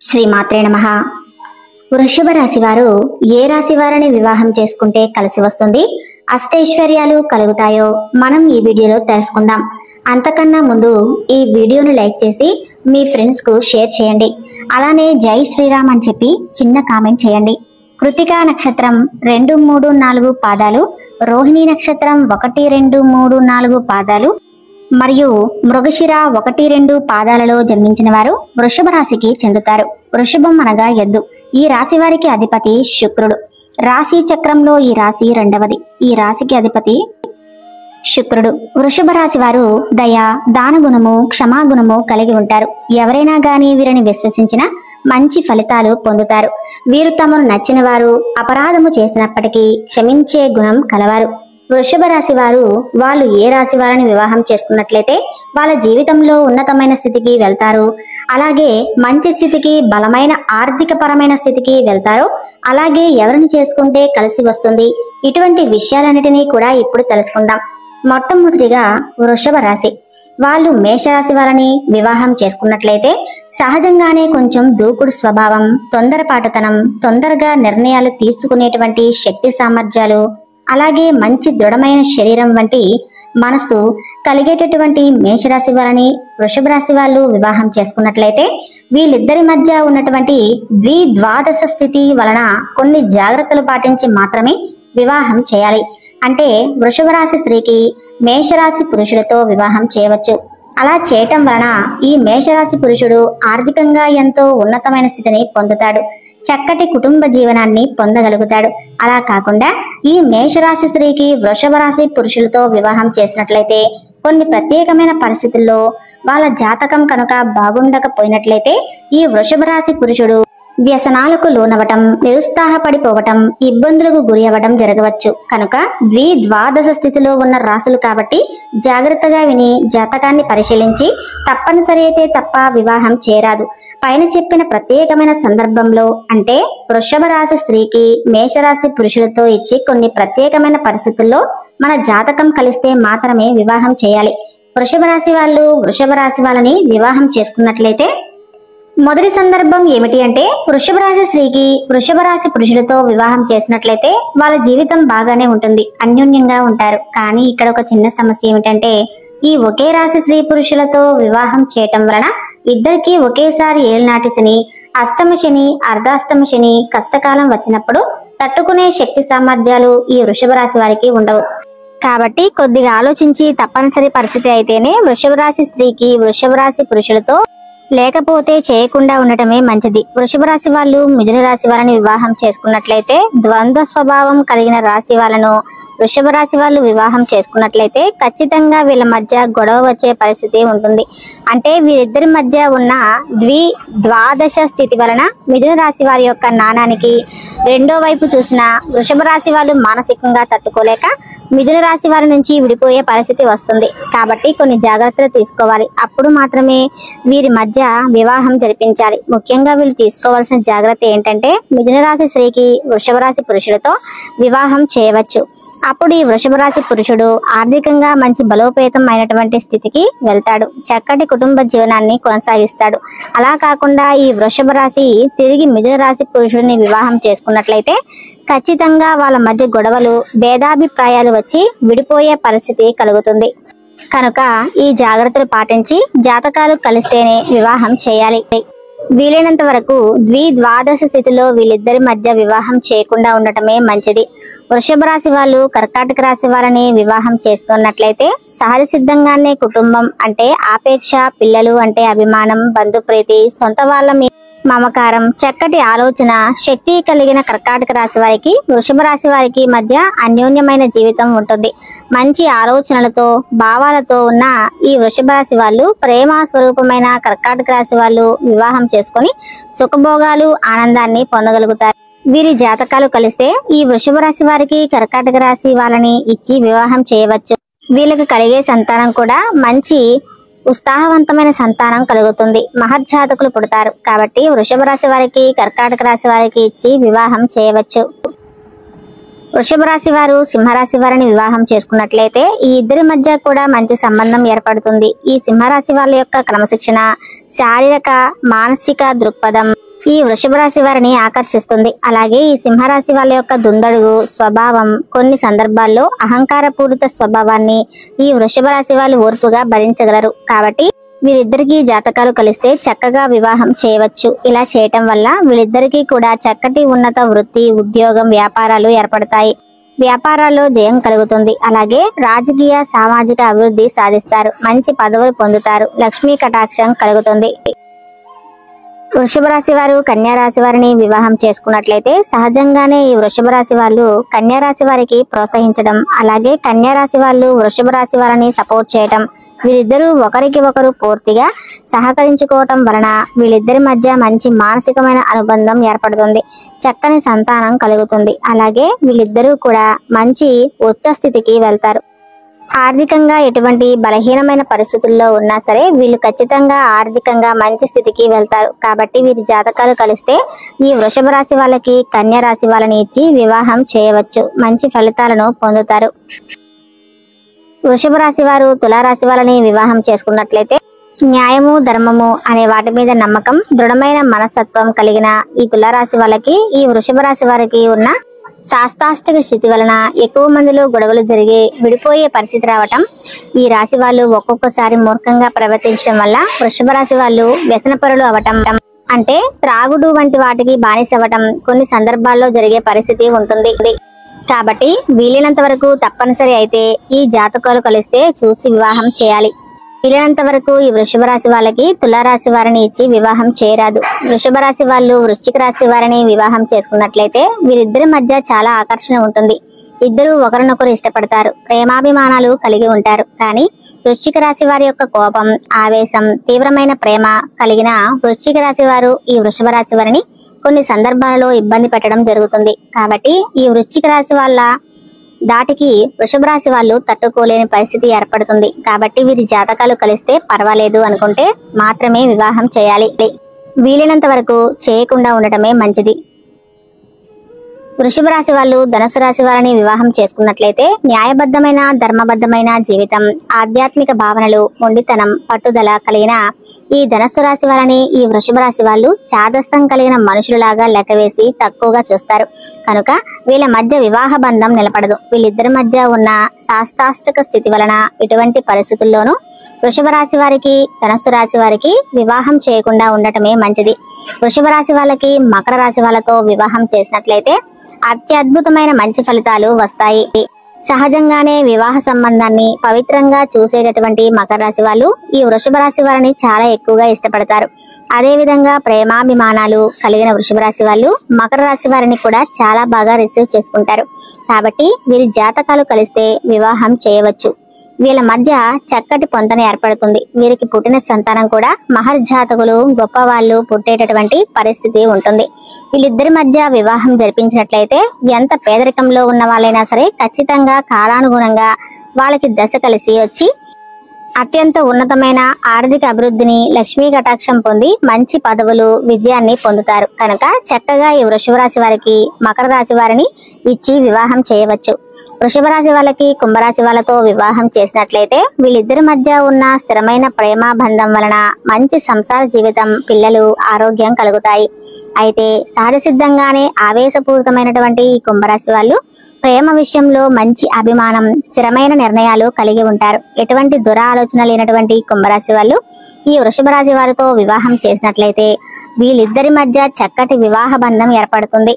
శ్రీమాత్రే నమః. వృషభ రాశి వారు ఏ రాశి వారిని వివాహం చేసుకుంటే కలిసి వస్తుంది, అష్టైశ్వర్యాలు కలుగుతాయో మనం ఈ వీడియోలో తెలుసుకుందాం. అంతకన్నా ముందు ఈ వీడియోను లైక్ చేసి మీ ఫ్రెండ్స్ కు షేర్ చేయండి. అలానే జై శ్రీరామ్ అని చెప్పి చిన్న కామెంట్ చేయండి. కృతికా నక్షత్రం 2, 3, 4 పాదాలు, రోహిణి నక్షత్రం 1, 2, 3, 4 పాదాలు మరియు మృగశిర 1, 2 పాదాలలో జన్మించిన వారు వృషభ రాశికి చెందుతారు. వృషభం అనగా ఎద్దు. ఈ రాశి వారికి అధిపతి శుక్రుడు. రాశి చక్రంలో ఈ రాశి రెండవది. ఈ రాశికి అధిపతి శుక్రుడు. వృషభ రాశి వారు దయ, దానగుణము, క్షమాగుణము కలిగి ఉంటారు. ఎవరైనా గాని వీరిని విశ్వసించిన మంచి ఫలితాలు పొందుతారు. వీరు తమను నచ్చిన వారు అపరాధము చేసినప్పటికీ క్షమించే గుణం కలవారు. వృషభ రాశి వారు వాళ్ళు ఏ రాశి వారిని వివాహం చేసుకున్నట్లయితే వాళ్ళ జీవితంలో ఉన్నతమైన స్థితికి వెళ్తారు. అలాగే మంచి స్థితికి, బలమైన ఆర్థిక పరమైన స్థితికి వెళ్తారు. అలాగే ఎవరిని చేసుకుంటే కలిసి వస్తుంది, ఇటువంటి విషయాలన్నిటినీ కూడా ఇప్పుడు తెలుసుకుందాం. మొట్టమొదటిగా వృషభ రాశి వాళ్ళు మేషరాశి వారిని వివాహం చేసుకున్నట్లయితే సహజంగానే కొంచెం దూకుడు స్వభావం, తొందరపాటుతనం, తొందరగా నిర్ణయాలు తీసుకునేటువంటి శక్తి సామర్థ్యాలు, అలాగే మంచి దృఢమైన శరీరం వంటి మనసు కలిగేటటువంటి మేషరాశి వారిని వృషభ రాశి వాళ్ళు వివాహం చేసుకున్నట్లయితే వీళ్ళిద్దరి మధ్య ఉన్నటువంటి ద్విద్వాదశ స్థితి వలన కొన్ని జాగ్రత్తలు పాటించి మాత్రమే వివాహం చేయాలి. అంటే వృషభ రాశి స్త్రీకి మేషరాశి పురుషులతో వివాహం చేయవచ్చు. అలా చేయటం వలన ఈ మేషరాశి పురుషుడు ఆర్థికంగా ఎంతో ఉన్నతమైన స్థితిని పొందుతాడు, చక్కటి కుటుంబ జీవనాన్ని పొందగలుగుతాడు. అలా కాకుండా ఈ మేషరాశి స్త్రీకి వృషభ రాశి పురుషులతో వివాహం చేసినట్లయితే కొన్ని ప్రత్యేకమైన పరిస్థితుల్లో వాళ్ళ జాతకం కనుక బాగుండకపోయినట్లయితే ఈ వృషభ రాశి పురుషుడు వ్యసనాలకు లోనవటం, నిరుత్సాహపడిపోవటం, ఇబ్బందులకు గురి అవ్వడం జరగవచ్చు. కనుక ద్విద్వాదశ స్థితిలో ఉన్న రాశులు కాబట్టి జాగ్రత్తగా విని జాతకాన్ని పరిశీలించి తప్పనిసరి అయితే తప్ప వివాహం చేయరాదు. పైన చెప్పిన ప్రత్యేకమైన సందర్భంలో అంటే వృషభ రాశి స్త్రీకి మేషరాశి పురుషులతో ఇచ్చి కొన్ని ప్రత్యేకమైన పరిస్థితుల్లో మన జాతకం కలిస్తే మాత్రమే వివాహం చేయాలి. వృషభ రాశి వాళ్ళు వృషభ రాశి వాళ్ళని వివాహం చేసుకున్నట్లయితే మొదటి సందర్భం ఏమిటి అంటే వృషభ రాశి స్త్రీకి వృషభ రాశి పురుషులతో వివాహం చేసినట్లయితే వాళ్ళ జీవితం బాగానే ఉంటుంది, అన్యోన్యంగా ఉంటారు. కానీ ఇక్కడ ఒక చిన్న సమస్య ఏమిటంటే ఈ ఒకే రాశి స్త్రీ పురుషులతో వివాహం చేయటం వలన ఇద్దరికి ఒకేసారి ఏళ్ళనాటి శని, అష్టమ శని, అర్ధాష్టమ శని కష్టకాలం వచ్చినప్పుడు తట్టుకునే శక్తి సామర్థ్యాలు ఈ వృషభ రాశి వారికి ఉండవు. కాబట్టి కొద్దిగా ఆలోచించి తప్పనిసరి పరిస్థితి అయితేనే వృషభ రాశి స్త్రీకి వృషభ రాశి పురుషులతో, లేకపోతే చేయకుండా ఉండటమే మంచిది. వృషభ రాశి వాళ్ళు మిథున రాశి వారిని వివాహం చేసుకున్నట్లయితే ద్వంద్వ స్వభావం కలిగిన రాశి వాళ్ళను వృషభ రాశి వాళ్ళు వివాహం చేసుకున్నట్లయితే ఖచ్చితంగా వీళ్ళ మధ్య గొడవ వచ్చే పరిస్థితి ఉంటుంది. అంటే వీరిద్దరి మధ్య ఉన్న ద్వాదశ స్థితి వలన మిథున రాశి వారి యొక్క నాణానికి రెండో వైపు చూసిన వృషభ రాశి వాళ్ళు మానసికంగా తట్టుకోలేక మిథున రాశి వారి నుంచి విడిపోయే పరిస్థితి వస్తుంది. కాబట్టి కొన్ని జాగ్రత్తలు తీసుకోవాలి. అప్పుడు మాత్రమే వీరి మధ్య వివాహం జరిపించాలి. ముఖ్యంగా వీళ్ళు తీసుకోవాల్సిన జాగ్రత్త ఏంటంటే మిథున రాశి స్త్రీకి వృషభ రాశి పురుషులతో వివాహం చేయవచ్చు. అప్పుడు ఈ వృషభ రాశి పురుషుడు ఆర్థికంగా మంచి బలోపేతం అయినటువంటి స్థితికి వెళ్తాడు, చక్కటి కుటుంబ జీవనాన్ని కొనసాగిస్తాడు. అలా కాకుండా ఈ వృషభ రాశి తిరిగి మిథున రాశి పురుషుడిని వివాహం చేసుకున్నట్లయితే ఖచ్చితంగా వాళ్ళ మధ్య గొడవలు, భేదాభిప్రాయాలు వచ్చి విడిపోయే పరిస్థితి కలుగుతుంది. కనుక ఈ జాగ్రత్తలు పాటించి జాతకాలు కలిస్తేనే వివాహం చేయాలి. వీలైనంత వరకు ద్విద్వాదశ స్థితిలో వీళ్ళిద్దరి మధ్య వివాహం చేయకుండా ఉండటమే మంచిది. వృషభ రాశి వాళ్ళు కర్కాటక రాశి వారిని వివాహం చేస్తున్నట్లయితే సహజ సిద్ధంగానే కుటుంబం అంటే ఆపేక్ష, పిల్లలు అంటే అభిమానం, బంధుప్రీతి, సొంత వాళ్ళ మీద మమకారం, చక్కటి ఆలోచన శక్తి కలిగిన కర్కాటక రాశి వారికి వృషభ రాశి వారికి మధ్య అన్యోన్యమైన జీవితం ఉంటుంది. మంచి ఆలోచనలతో, భావాలతో ఉన్న ఈ వృషభ రాశి వాళ్ళు ప్రేమ స్వరూపమైన కర్కాటక రాశి వాళ్ళు వివాహం చేసుకుని సుఖభోగాలు, ఆనందాన్ని పొందగలుగుతారు. వీరి జాతకాలు కలిస్తే ఈ వృషభ రాశి వారికి కర్కాటక రాశి వాళ్ళని ఇచ్చి వివాహం చేయవచ్చు. వీళ్ళకి కలిగే సంతానం కూడా మంచి ఉత్సాహవంతమైన సంతానం కలుగుతుంది, మహర్జాతకులు పుడతారు. కాబట్టి వృషభ రాశి వారికి కర్కాటక రాశి వారికి ఇచ్చి వివాహం చేయవచ్చు. వృషభ రాశి వారు సింహరాశి వారిని వివాహం చేసుకున్నట్లయితే ఈ ఇద్దరి మధ్య కూడా మంచి సంబంధం ఏర్పడుతుంది. ఈ సింహరాశి వాళ్ళ యొక్క క్రమశిక్షణ, శారీరక, మానసిక దృక్పథం, ఈ వృషభ రాశి వారిని ఆకర్షిస్తుంది. అలాగే ఈ సింహరాశి వాళ్ళ యొక్క దుందడుగు స్వభావం, కొన్ని సందర్భాల్లో అహంకారపూరిత స్వభావాన్ని ఈ వృషభ రాశి వాళ్ళు ఓర్పుగా భరించగలరు. కాబట్టి వీరిద్దరికీ జాతకాలు కలిస్తే చక్కగా వివాహం చేయవచ్చు. ఇలా చేయటం వల్ల వీళ్ళిద్దరికీ కూడా చక్కటి ఉన్నత వృత్తి, ఉద్యోగం, వ్యాపారాలు ఏర్పడతాయి. వ్యాపారాల్లో జయం కలుగుతుంది. అలాగే రాజకీయ, సామాజిక అభివృద్ధి సాధిస్తారు. మంచి పదవులు పొందుతారు. లక్ష్మీ కటాక్షం కలుగుతుంది. వృషభ రాశి వారు కన్యా రాశి వారిని వివాహం చేసుకున్నట్లయితే సహజంగానే ఈ వృషభ రాశి వాళ్ళు కన్యా రాశి వారికి ప్రోత్సహించడం, అలాగే కన్యా రాశి వాళ్ళు వృషభ రాశి వారిని సపోర్ట్ చేయటం, వీరిద్దరూ ఒకరికి ఒకరు పూర్తిగా సహకరించుకోవటం వలన వీళ్ళిద్దరి మధ్య మంచి మానసికమైన అనుబంధం ఏర్పడుతుంది. చక్కని సంతానం కలుగుతుంది. అలాగే వీళ్ళిద్దరూ కూడా మంచి ఉచ్చ స్థితికి వెళ్తారు. ఆర్థికంగా ఎటువంటి బలహీనమైన పరిస్థితుల్లో ఉన్నా సరే వీళ్ళు ఖచ్చితంగా ఆర్థికంగా మంచి స్థితికి వెళ్తారు. కాబట్టి వీరి జాతకాలు కలిస్తే ఈ వృషభ రాశి వాళ్ళకి కన్యా రాశి వాళ్ళని ఇచ్చి వివాహం చేయవచ్చు. మంచి ఫలితాలను పొందుతారు. వృషభ రాశి వారు తులారాశి వాళ్ళని వివాహం చేసుకున్నట్లయితే న్యాయము, ధర్మము అనే వాటి మీద నమ్మకం, దృఢమైన మనస్తత్వం కలిగిన ఈ తులారాశి వాళ్ళకి ఈ వృషభ రాశి వారికి ఉన్న శాస్త్రాష్టక స్థితి వలన ఎక్కువ మందిలో గొడవలు జరిగి విడిపోయే పరిస్థితి రావటం, ఈ రాశి వాళ్ళు ఒక్కొక్కసారి మూర్ఖంగా ప్రవర్తించడం వల్ల వృషభ రాశి వాళ్ళు వ్యసనపరులు అవటం, అంటే త్రాగుడు వంటి వాటికి బానిసవ్వటం కొన్ని సందర్భాల్లో జరిగే పరిస్థితి ఉంటుంది. కాబట్టి వీలైనంత వరకు తప్పనిసరి అయితే ఈ జాతకాలు కలిస్తే చూసి వివాహం చేయాలి. వీలైనంత వరకు ఈ వృషభ రాశి వాళ్ళకి తులారాశి వారిని ఇచ్చి వివాహం చేయరాదు. వృషభ రాశి వాళ్ళు వృశ్చిక రాశి వారిని వివాహం చేసుకున్నట్లయితే వీరిద్దరి మధ్య చాలా ఆకర్షణ ఉంటుంది. ఇద్దరు ఒకరినొకరు ఇష్టపడతారు. ప్రేమాభిమానాలు కలిగి ఉంటారు. కానీ వృశ్చిక రాశి వారి యొక్క కోపం, ఆవేశం, తీవ్రమైన ప్రేమ కలిగిన వృశ్చిక రాశి వారు ఈ వృషభ రాశి వారిని కొన్ని సందర్భాలలో ఇబ్బంది పెట్టడం జరుగుతుంది. కాబట్టి ఈ వృశ్చిక రాశి వాళ్ళ దాటికి వృషభ రాశి వాళ్ళు తట్టుకోలేని పరిస్థితి ఏర్పడుతుంది. కాబట్టి వీరి జాతకాలు కలిస్తే పర్వాలేదు అనుకుంటే మాత్రమే వివాహం చేయాలి. వీలైనంత వరకు చేయకుండా ఉండటమే మంచిది. వృషభ రాశి వాళ్ళు ధనుసు రాశి వారిని వివాహం చేసుకున్నట్లయితే న్యాయబద్ధమైన, ధర్మబద్ధమైన జీవితం, ఆధ్యాత్మిక భావనలు, మొండితనం, పట్టుదల కలిగిన ఈ ధనుసు రాశి వారిని ఈ వృషభ రాశి వాళ్ళు చాదస్తం కలిగిన మనుషులలాగా లెక్కవేసి తక్కువగా చూస్తారు. కనుక వీళ్ళ మధ్య వివాహ బంధం నిలబడదు. వీళ్ళిద్దరి మధ్య ఉన్న శాస్త్రాష్టక స్థితి వలన ఎటువంటి పరిస్థితుల్లోనూ వృషభ రాశి వారికి, ధనుసు రాశి వారికి వివాహం చేయకుండా ఉండటమే మంచిది. వృషభ రాశి వాళ్ళకి మకర రాశి వాళ్ళతో వివాహం చేసినట్లయితే అత్యద్భుతమైన మంచి ఫలితాలు వస్తాయి. సహజంగానే వివాహ సంబంధాన్ని పవిత్రంగా చూసేటటువంటి మకర రాశి వాళ్ళు ఈ వృషభ రాశి వారిని చాలా ఎక్కువగా ఇష్టపడతారు. అదే విధంగా ప్రేమాభిమానాలు కలిగిన వృషభ రాశి వాళ్ళు మకర రాశి వారిని కూడా చాలా బాగా రిసీవ్ చేసుకుంటారు. కాబట్టి వీరి జాతకాలు కలిస్తే వివాహం చేయవచ్చు. వీళ్ళ మధ్య చక్కటి పొంతన ఏర్పడుతుంది. వీరికి పుట్టిన సంతానం కూడా మహర్జాతకులు, గొప్పవాళ్ళు పుట్టేటటువంటి పరిస్థితి ఉంటుంది. వీళ్ళిద్దరి మధ్య వివాహం జరిపించినట్లయితే ఎంత పేదరికంలో ఉన్న వాళ్ళైనా సరే ఖచ్చితంగా కాలానుగుణంగా వాళ్ళకి దశ కలిసి వచ్చి అత్యంత ఉన్నతమైన ఆర్థిక అభివృద్ధిని, లక్ష్మీ కటాక్షం పొంది మంచి పదవులు, విజయాన్ని పొందుతారు. కనుక చక్కగా ఈ వృషభ రాశి వారికి మకర రాశి వారిని ఇచ్చి వివాహం చేయవచ్చు. వృషభ రాశి వాళ్ళకి కుంభరాశి వాళ్ళతో వివాహం చేసినట్లయితే వీళ్ళిద్దరి మధ్య ఉన్న స్థిరమైన ప్రేమ బంధం వలన మంచి సంసార జీవితం, పిల్లలు, ఆరోగ్యం కలుగుతాయి. అయితే సహజ సిద్ధంగానే ఆవేశపూరితమైనటువంటి ఈ కుంభరాశి వాళ్ళు ప్రేమ విషయంలో మంచి అభిమానం, స్థిరమైన నిర్ణయాలు కలిగి ఉంటారు. ఎటువంటి దురాలోచన లేనటువంటి కుంభరాశి వాళ్ళు ఈ వృషభ రాశి వారితో వివాహం చేసినట్లయితే వీళ్ళిద్దరి మధ్య చక్కటి వివాహ బంధం ఏర్పడుతుంది.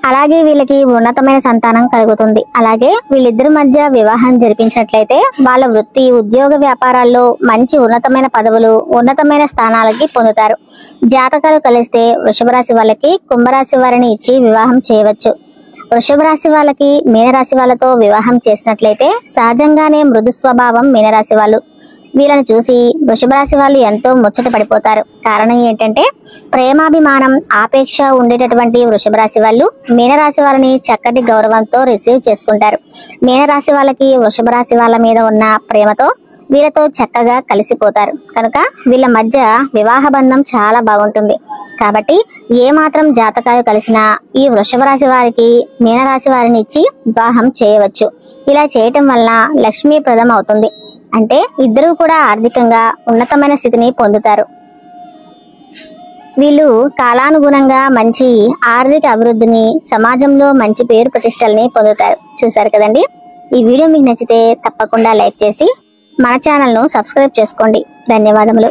అలాగే వీళ్ళకి ఉన్నతమైన సంతానం కలుగుతుంది. అలాగే వీళ్ళిద్దరి మధ్య వివాహం జరిపించినట్లయితే వాళ్ళ వృత్తి, ఉద్యోగ, వ్యాపారాల్లో మంచి ఉన్నతమైన పదవులు, ఉన్నతమైన స్థానాలకి పొందుతారు. జాతకాలు కలిస్తే వృషభ రాశి వాళ్ళకి కుంభరాశి వారిని ఇచ్చి వివాహం చేయవచ్చు. వృషభ రాశి వాళ్ళకి మీనరాశి వాళ్ళతో వివాహం చేసినట్లయితే సహజంగానే మృదు స్వభావం మీనరాశి వాళ్ళు. వీళ్ళని చూసి వృషభ రాశి వాళ్ళు ఎంతో ముచ్చట పడిపోతారు. కారణం ఏంటంటే ప్రేమాభిమానం, ఆపేక్ష ఉండేటటువంటి వృషభ రాశి వాళ్ళు మీనరాశి వాళ్ళని చక్కటి గౌరవంతో రిసీవ్ చేసుకుంటారు. మీనరాశి వాళ్ళకి వృషభ రాశి వాళ్ళ మీద ఉన్న ప్రేమతో వీళ్ళతో చక్కగా కలిసిపోతారు. కనుక వీళ్ళ మధ్య వివాహ బంధం చాలా బాగుంటుంది. కాబట్టి ఏ మాత్రం జాతకాలు కలిసినా ఈ వృషభ రాశి వారికి మీనరాశి వారిని ఇచ్చి వివాహం చేయవచ్చు. ఇలా చేయటం వల్ల లక్ష్మీప్రదం అవుతుంది. అంటే ఇద్దరూ కూడా ఆర్థికంగా ఉన్నతమైన స్థితిని పొందుతారు. వీళ్ళు కాలానుగుణంగా మంచి ఆర్థిక అభివృద్ధిని, సమాజంలో మంచి పేరు ప్రతిష్టల్ని పొందుతారు. చూసారు కదండి. ఈ వీడియో మీకు నచ్చితే తప్పకుండా లైక్ చేసి మన ఛానల్ను సబ్స్క్రైబ్ చేసుకోండి. ధన్యవాదములు.